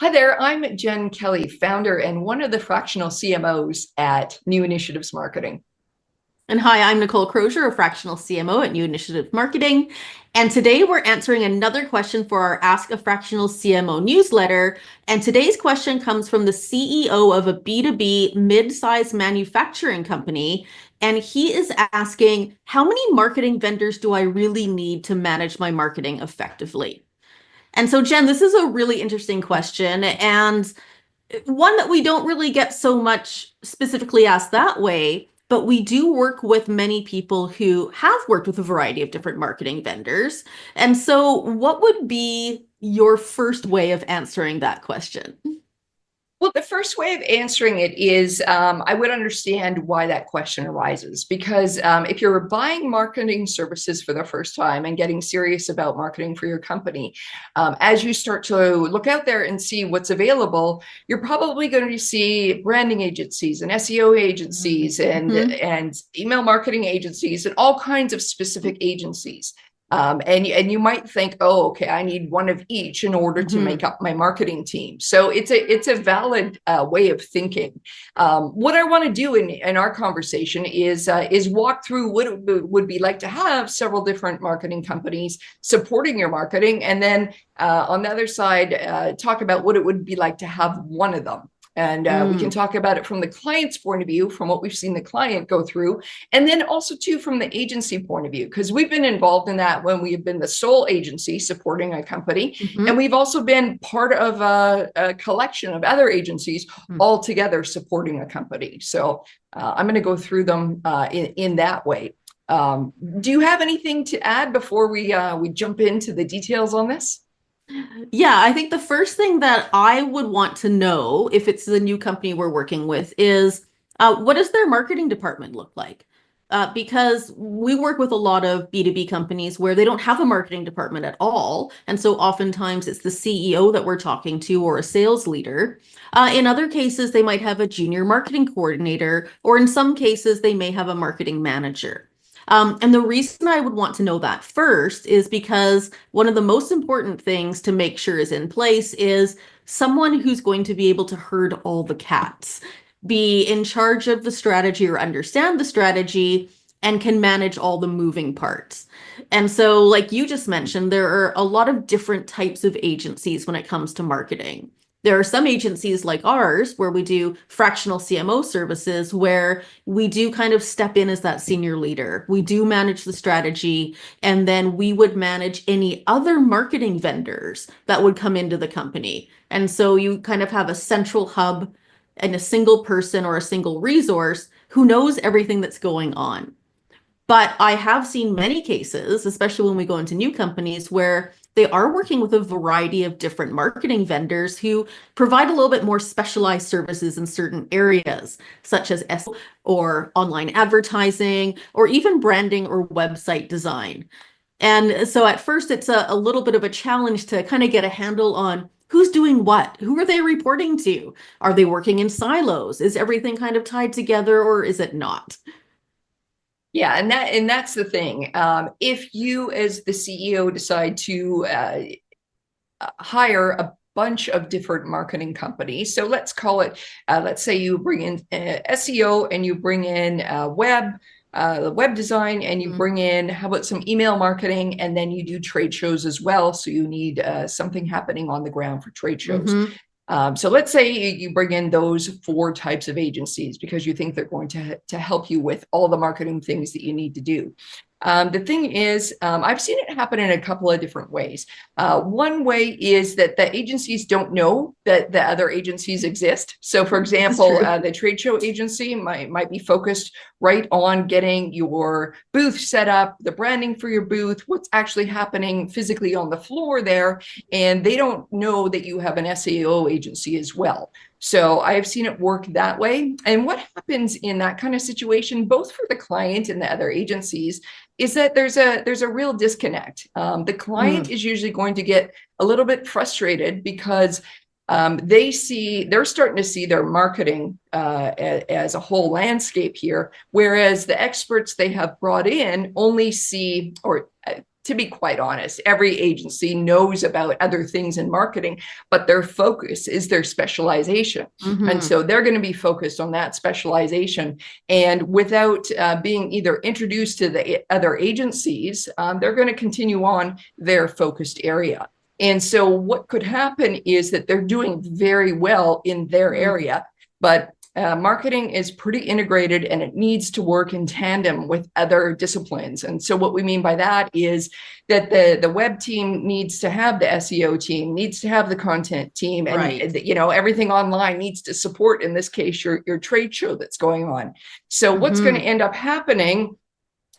Hi there, I'm Jen Kelly, founder and one of the fractional CMOs at New Initiatives Marketing. And hi, I'm Nicole Crozier, a fractional CMO at New Initiative Marketing. And today we're answering another question for our Ask a Fractional CMO newsletter. And today's question comes from the CEO of a B2B mid-sized manufacturing company. And he is asking, how many marketing vendors do I really need to manage my marketing effectively? And so, Jen, this is a really interesting question, and one that we don't really get so much specifically asked that way, but we do work with many people who have worked with a variety of different marketing vendors. And so, what would be your first way of answering that question? Well, the first way of answering it is I would understand why that question arises. Because if you're buying marketing services for the first time and getting serious about marketing for your company, as you start to look out there and see what's available, you're probably going to see branding agencies and SEO agencies and email marketing agencies and all kinds of specific agencies. And you might think, oh, okay, I need one of each in order to make up my marketing team. So it's a valid way of thinking. What I want to do in our conversation is walk through what it would be like to have several different marketing companies supporting your marketing, and then on the other side, talk about what it would be like to have one of them. And we can talk about it from the client's point of view, from what we've seen the client go through, and then also too from the agency point of view, because we've been involved in that when we've been the sole agency supporting a company, and we've also been part of a collection of other agencies all together supporting a company. So I'm going to go through them in that way. Do you have anything to add before we jump into the details on this? Yeah, I think the first thing that I would want to know if it's the new company we're working with is what does their marketing department look like? Because we work with a lot of B2B companies where they don't have a marketing department at all. And so oftentimes it's the CEO that we're talking to or a sales leader. In other cases, they might have a junior marketing coordinator, or in some cases, they may have a marketing manager. And the reason I would want to know that first is because one of the most important things to make sure is in place is someone who's going to be able to herd all the cats, be in charge of the strategy or understand the strategy, and can manage all the moving parts. And so, like you just mentioned, there are a lot of different types of agencies when it comes to marketing. There are some agencies like ours where we do fractional CMO services where we do kind of step in as that senior leader. We do manage the strategy, and then we would manage any other marketing vendors that would come into the company. And so you kind of have a central hub and a single person or a single resource who knows everything that's going on. But I have seen many cases, especially when we go into new companies, where they are working with a variety of different marketing vendors who provide a little bit more specialized services in certain areas, such as SEO or online advertising, or even branding or website design. And so at first, it's a little bit of a challenge to kind of get a handle on who's doing what, who are they reporting to? Are they working in silos? Is everything kind of tied together, or is it not? Yeah, and that's the thing. If you, as the CEO, decide to hire a bunch of different marketing companies, so let's call it, let's say you bring in SEO and you bring in web design, and you bring in, how about some email marketing, and then you do trade shows as well. So you need something happening on the ground for trade shows. So let's say you bring in those four types of agencies because you think they're going to help you with all the marketing things that you need to do. The thing is, I've seen it happen in a couple of different ways. One way is that the agencies don't know that the other agencies exist. So, for example, the trade show agency might be focused right on getting your booth set up, the branding for your booth, what's actually happening physically on the floor there, and they don't know that you have an SEO agency as well. So I've seen it work that way. And what happens in that kind of situation, both for the client and the other agencies, is that there's a real disconnect. The client is usually going to get a little bit frustrated because they're starting to see their marketing as a whole landscape here, whereas the experts they have brought in only see, or to be quite honest, every agency knows about other things in marketing, but their focus is their specialization. And so they're going to be focused on that specialization. And without being either introduced to the other agencies, they're going to continue on their focused area. And so what could happen is that they're doing very well in their area, but marketing is pretty integrated and it needs to work in tandem with other disciplines. And so what we mean by that is that the web team needs to have the SEO team, needs to have the content team, and you know, everything online needs to support, in this case, your trade show that's going on. So what's going to end up happening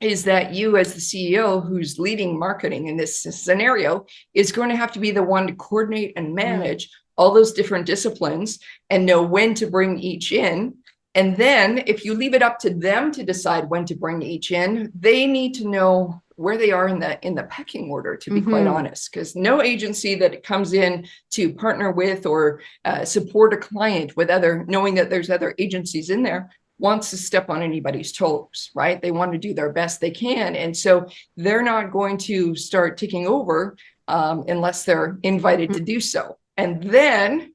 is that you, as the CEO who's leading marketing in this scenario, is going to have to be the one to coordinate and manage all those different disciplines and know when to bring each in. And then if you leave it up to them to decide when to bring each in, they need to know where they are in the pecking order, to be quite honest, because no agency that comes in to partner with or support a client with knowing that there's other agencies in there, wants to step on anybody's toes, right? They want to do their best they can. And so they're not going to start taking over unless they're invited to do so. And then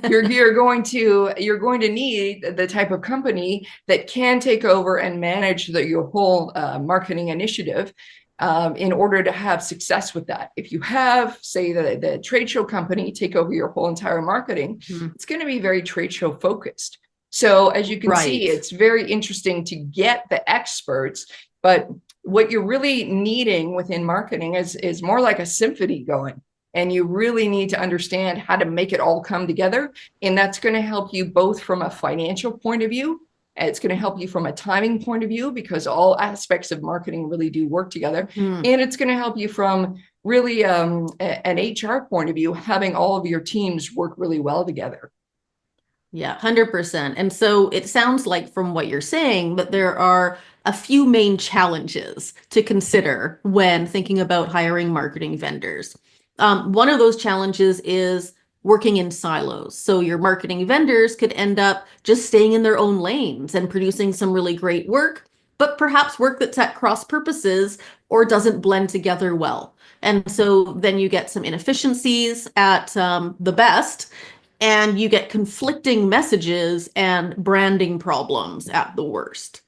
you're going to need the type of company that can take over and manage your whole marketing initiative in order to have success with that. If you have, say, the trade show company take over your whole entire marketing, it's going to be very trade show focused. So as you can see, it's very interesting to get the experts, but what you're really needing within marketing is more like a symphony going. And you really need to understand how to make it all come together. And that's going to help you both from a financial point of view. It's going to help you from a timing point of view, because all aspects of marketing really do work together. And it's going to help you from really an HR point of view, having all of your teams work really well together. Yeah, 100%. And so it sounds like from what you're saying that there are a few main challenges to consider when thinking about hiring marketing vendors. One of those challenges is working in silos. So your marketing vendors could end up just staying in their own lanes and producing some really great work, but perhaps work that's at cross purposes or doesn't blend together well. And so then you get some inefficiencies at the best, and you get conflicting messages and branding problems at the worst.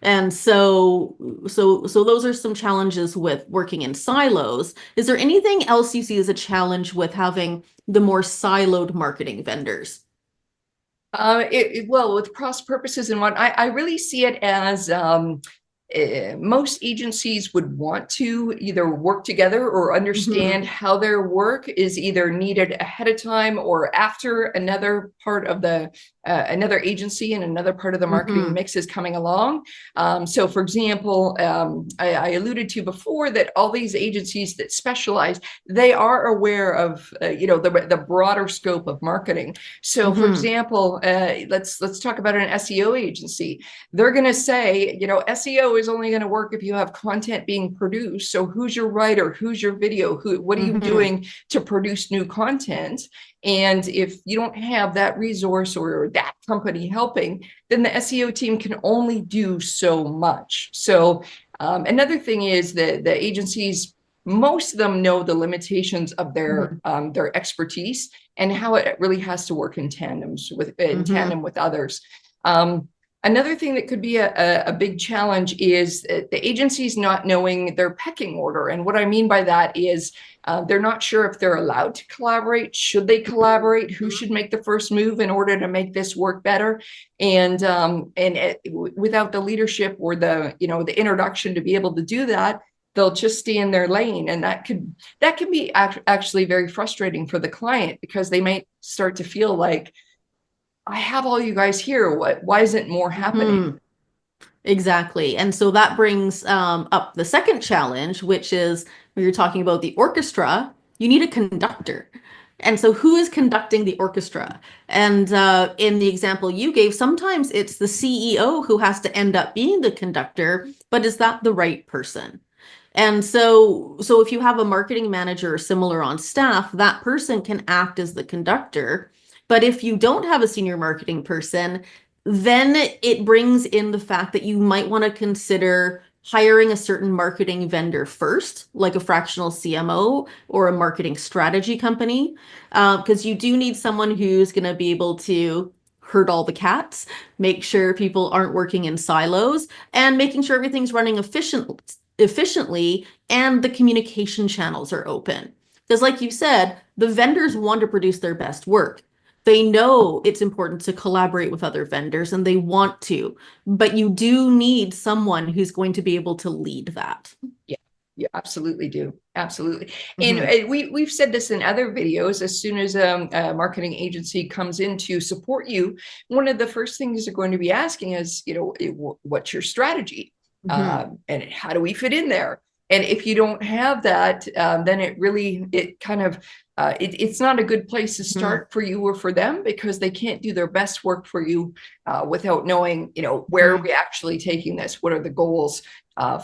And so those are some challenges with working in silos. Is there anything else you see as a challenge with having the more siloed marketing vendors? Well, with cross purposes and what I really see it as most agencies would want to either work together or understand how their work is either needed ahead of time or after another part of the another agency and another part of the marketing mix is coming along. So for example, I alluded to before that all these agencies that specialize, they are aware of the broader scope of marketing. So for example, let's talk about an SEO agency. They're going to say, SEO is only going to work if you have content being produced. So who's your writer? Who's your video? What are you doing to produce new content? And if you don't have that resource or that company helping, then the SEO team can only do so much. So another thing is that the agencies, most of them know the limitations of their expertise and how it really has to work in tandem with others. Another thing that could be a big challenge is the agencies not knowing their pecking order. And what I mean by that is they're not sure if they're allowed to collaborate. Should they collaborate? Who should make the first move in order to make this work better? And without the leadership or the introduction to be able to do that, they'll just stay in their lane. And that can be actually very frustrating for the client, because they might start to feel like, I have all you guys here. Why isn't more happening? Exactly. And so that brings up the second challenge, which is when you're talking about the orchestra, you need a conductor. And so who is conducting the orchestra? And in the example you gave, sometimes it's the CEO who has to end up being the conductor, but is that the right person? And so if you have a marketing manager or similar on staff, that person can act as the conductor. But if you don't have a senior marketing person, then it brings in the fact that you might want to consider hiring a certain marketing vendor first, like a fractional CMO or a marketing strategy company, because you do need someone who's going to be able to herd all the cats, make sure people aren't working in silos, and making sure everything's running efficiently and the communication channels are open. Because like you said, the vendors want to produce their best work. They know it's important to collaborate with other vendors and they want to, but you do need someone who's going to be able to lead that. Yeah, you absolutely do. Absolutely. And Mhm. we've said this in other videos. As soon as a marketing agency comes in to support you, one of the first things they're going to be asking is, what's your strategy? Mhm. And how do we fit in there? And if you don't have that, then it's not a good place to Mhm. start for you or for them, because they can't do their best work for you without knowing, where are Mhm. we actually taking this? What are the goals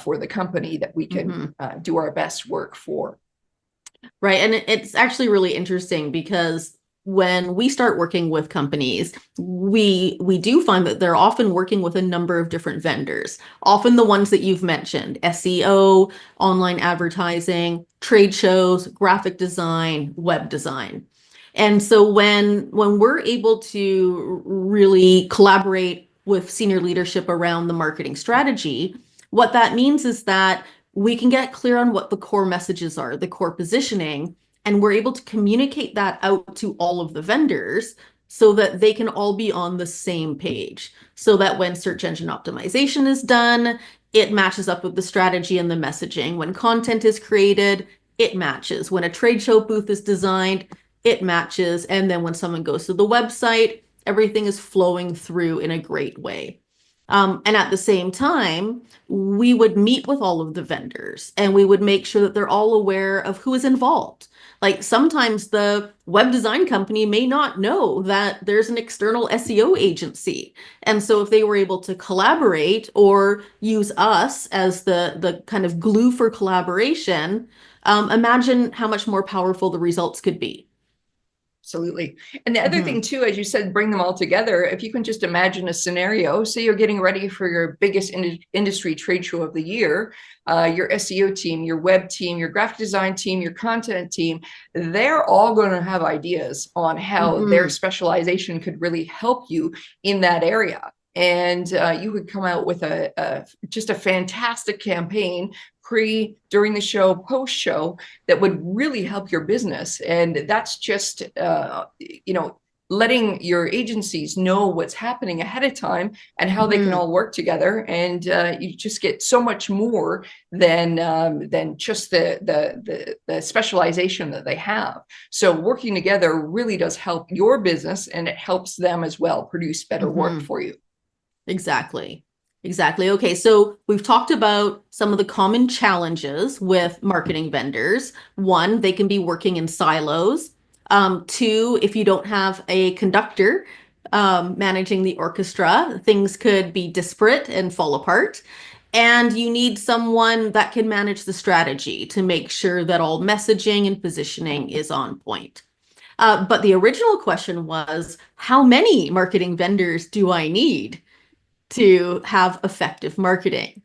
for the company that we can Mhm. do our best work for? Right. And it's actually really interesting because when we start working with companies, we do find that they're often working with a number of different vendors, often the ones that you've mentioned: SEO, online advertising, trade shows, graphic design, web design. And so when we're able to really collaborate with senior leadership around the marketing strategy, what that means is that we can get clear on what the core messages are, the core positioning, and we're able to communicate that out to all of the vendors so that they can all be on the same page. So that when search engine optimization is done, it matches up with the strategy and the messaging. When content is created, it matches. When a trade show booth is designed, it matches. And then when someone goes to the website, everything is flowing through in a great way. And at the same time, we would meet with all of the vendors and we would make sure that they're all aware of who is involved. Like sometimes the web design company may not know that there's an external SEO agency. And so if they were able to collaborate or use us as the kind of glue for collaboration, imagine how much more powerful the results could be. Absolutely. And the other thing Mhm. too, as you said, bring them all together. If you can just imagine a scenario, say you're getting ready for your biggest industry trade show of the year, your SEO team, your web team, your graphic design team, your content team, they're all going to have ideas on how their Mhm. specialization could really help you in that area. And you could come out with just a fantastic campaign during the show, post show, that would really help your business. And that's just letting your agencies know what's happening ahead of time and how they can Mhm. all work together. And you just get so much more than just the specialization that they have. So working together really does help your business, and it helps them as well produce better work Mhm. for you. Exactly. Exactly. Okay, so we've talked about some of the common challenges with marketing vendors. One, they can be working in silos. Two, if you don't have a conductor managing the orchestra, things could be disparate and fall apart. And you need someone that can manage the strategy to make sure that all messaging and positioning is on point. But the original question was, how many marketing vendors do I need to have effective marketing?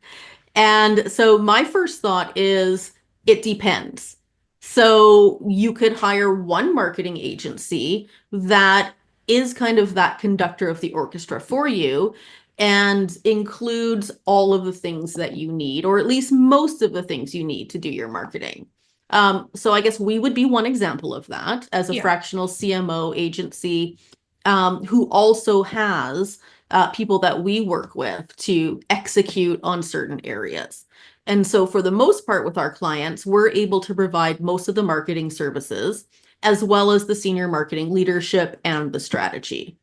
And so my first thought is it depends. So you could hire one marketing agency that is kind of that conductor of the orchestra for you and includes all of the things that you need, or at least most of the things you need to do your marketing. So I guess we would be one example of that as a Yeah. fractional CMO agency who also has people that we work with to execute on certain areas. And so, for the most part, with our clients, we're able to provide most of the marketing services, as well as the senior marketing leadership and the strategy.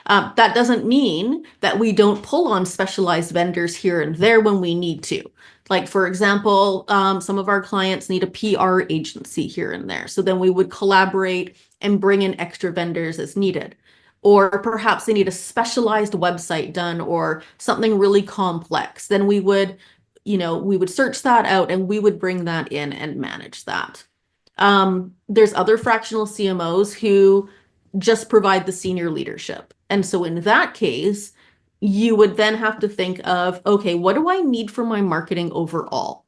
That doesn't mean that we don't pull on specialized vendors here and there when we need to. Like, for example, some of our clients need a PR agency here and there. So then we would collaborate and bring in extra vendors as needed. Or perhaps they need a specialized website done or something really complex. Then we would search that out and we would bring that in and manage that. There's other fractional CMOs who just provide the senior leadership. And so in that case, you would then have to think of, okay, what do I need for my marketing overall?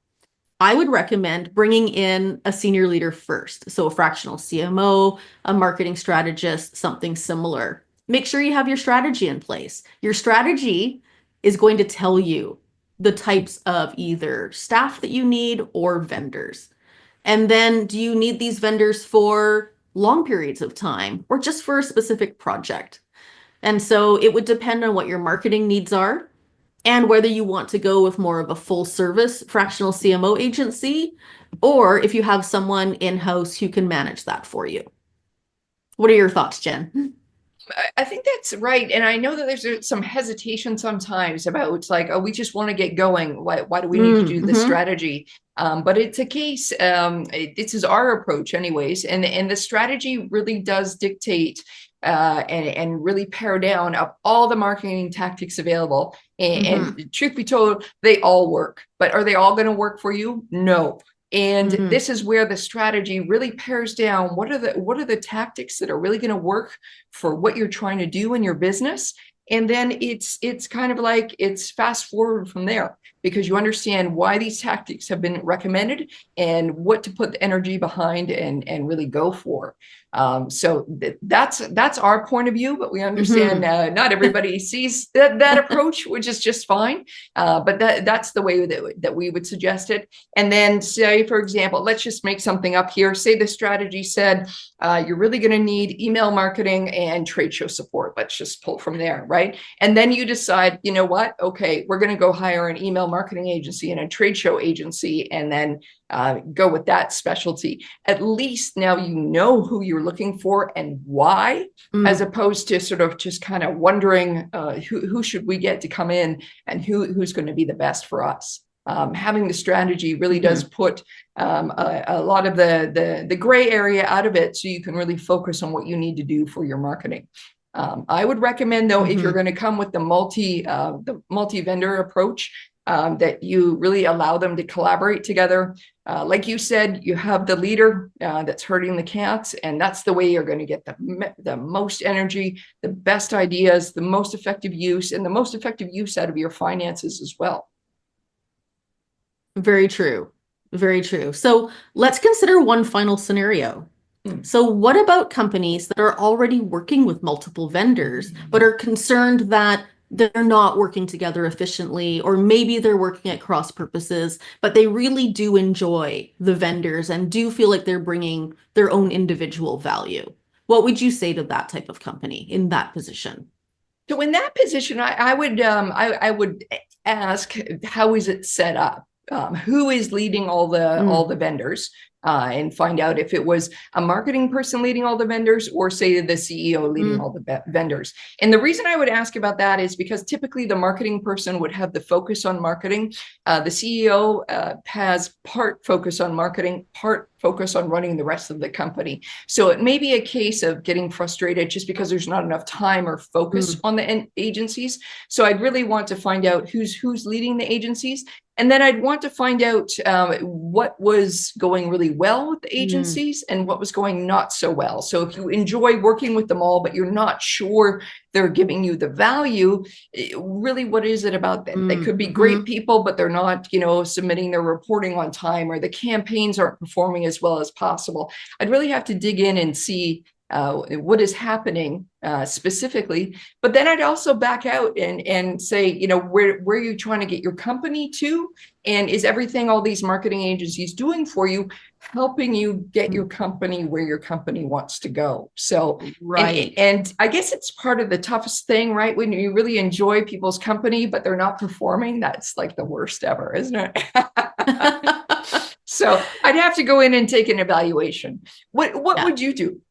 I would recommend bringing in a senior leader first. So a fractional CMO, a marketing strategist, something similar. Make sure you have your strategy in place. Your strategy is going to tell you the types of either staff that you need or vendors. And then do you need these vendors for long periods of time or just for a specific project? And so it would depend on what your marketing needs are and whether you want to go with more of a full service fractional CMO agency, or if you have someone in-house who can manage that for you. What are your thoughts, Jen? I think that's right. And I know that there's some hesitation sometimes about like, oh, we just want to get going. Why do we need to do this strategy? But it's a case, this is our approach anyways. And the strategy really does dictate and really pare down of all the marketing tactics available. And truth be told, they all work. But are they all going to work for you? No. And this is where the strategy really pares down what are the tactics that are really going to work for what you're trying to do in your business. And then it's kind of like it's fast forward from there because you understand why these tactics have been recommended and what to put the energy behind and really go for. So that's our point of view, but we understand not everybody sees that approach, which is just fine. But that's the way that we would suggest it. And then say, for example, let's just make something up here. Say the strategy said you're really going to need email marketing and trade show support. Let's just pull from there, right? And then you decide, you know what? Okay, we're going to go hire an email marketing agency and a trade show agency, and then go with that specialty. At least now you know who you're looking for and why, as opposed to sort of just kind of wondering who should we get to come in and who's going to be the best for us. Having the strategy really does put a lot of the gray area out of it, so you can really focus on what you need to do for your marketing. I would recommend, though, if you're going to come with the multi-vendor approach, that you really allow them to collaborate together. Like you said, you have the leader that's herding the cats, and that's the way you're going to get the most energy, the best ideas, the most effective use, and the most effective use out of your finances as well. Very true. Very true. So let's consider one final scenario. So what about companies that are already working with multiple vendors, but are concerned that they're not working together efficiently, or maybe they're working at cross purposes, but they really do enjoy the vendors and do feel like they're bringing their own individual value? What would you say to that type of company in that position? So in that position, I would ask, how is it set up? Who is leading all the vendors? And find out if it was a marketing person leading all the vendors, or say the CEO leading all the vendors. And the reason I would ask about that is because typically the marketing person would have the focus on marketing. The CEO has part focus on marketing, part focus on running the rest of the company. So it may be a case of getting frustrated just because there's not enough time or focus on the agencies. So I'd really want to find out who's leading the agencies. And then I'd want to find out what was going really well with the agencies and what was going not so well. So if you enjoy working with them all, but you're not sure they're giving you the value, really, what is it about them? They could be great people, but they're not, submitting their reporting on time, or the campaigns aren't performing as well as possible. I'd really have to dig in and see what is happening specifically. But then I'd also back out and say, where are you trying to get your company to? And is everything all these marketing agencies doing for you helping you get your company where your company wants to go? So, right. And I guess it's part of the toughest thing, right? When you really enjoy people's company, but they're not performing, that's like the worst ever, isn't it? So I'd have to go in and take an evaluation. What would you do?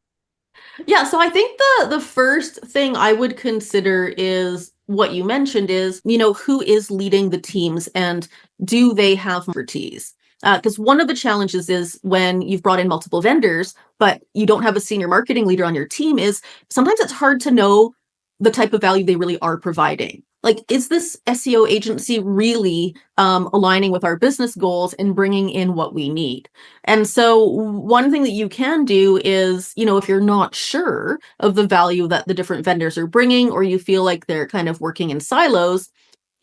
Yeah, so I think the first thing I would consider is what you mentioned is, who is leading the teams and do they have expertise? Because one of the challenges is when you've brought in multiple vendors, but you don't have a senior marketing leader on your team, is sometimes it's hard to know the type of value they really are providing. like, is this SEO agency really aligning with our business goals and bringing in what we need? And so one thing that you can do is, if you're not sure of the value that the different vendors are bringing, or you feel like they're kind of working in silos,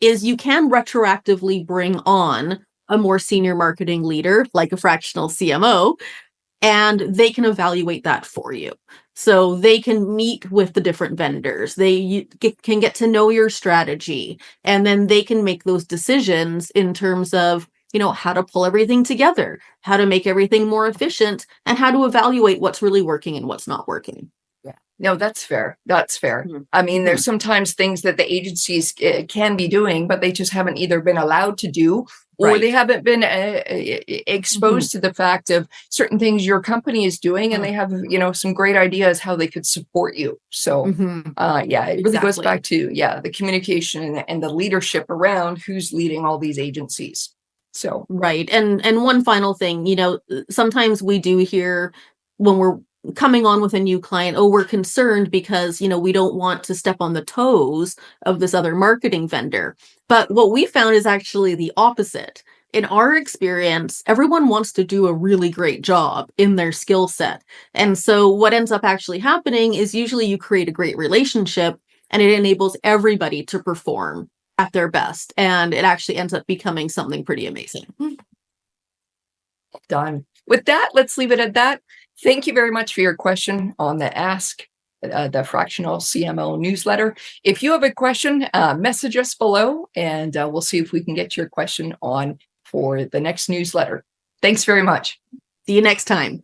is you can retroactively bring on a more senior marketing leader, like a fractional CMO, and they can evaluate that for you. So they can meet with the different vendors. They can get to know your strategy, and then they can make those decisions in terms of, how to pull everything together, how to make everything more efficient, and how to evaluate what's really working and what's not working. Yeah. No, that's fair. That's fair. Mhm. I mean, Mhm. there's sometimes things that the agencies can be doing, but they just haven't either been allowed to do, or they Right. haven't been exposed to the fact of certain things your company is doing, and they have, some great ideas how they could support you. So, Mhm. yeah, it really goes Exactly. back to, the communication and the leadership around who's leading all these agencies. So, Right. And one final thing, sometimes we do hear when we're coming on with a new client, oh, we're concerned because, we don't want to step on the toes of this other marketing vendor. But what we found is actually the opposite. In our experience, everyone wants to do a really great job in their skill set. And so what ends up actually happening is usually you create a great relationship, and it enables everybody to perform at their best, and it actually ends up becoming something pretty amazing. done. With that, let's leave it at that. Thank you very much for your question on the Ask the Fractional CMO newsletter. If you have a question, message us below, and we'll see if we can get your question on for the next newsletter. Thanks very much. See you next time.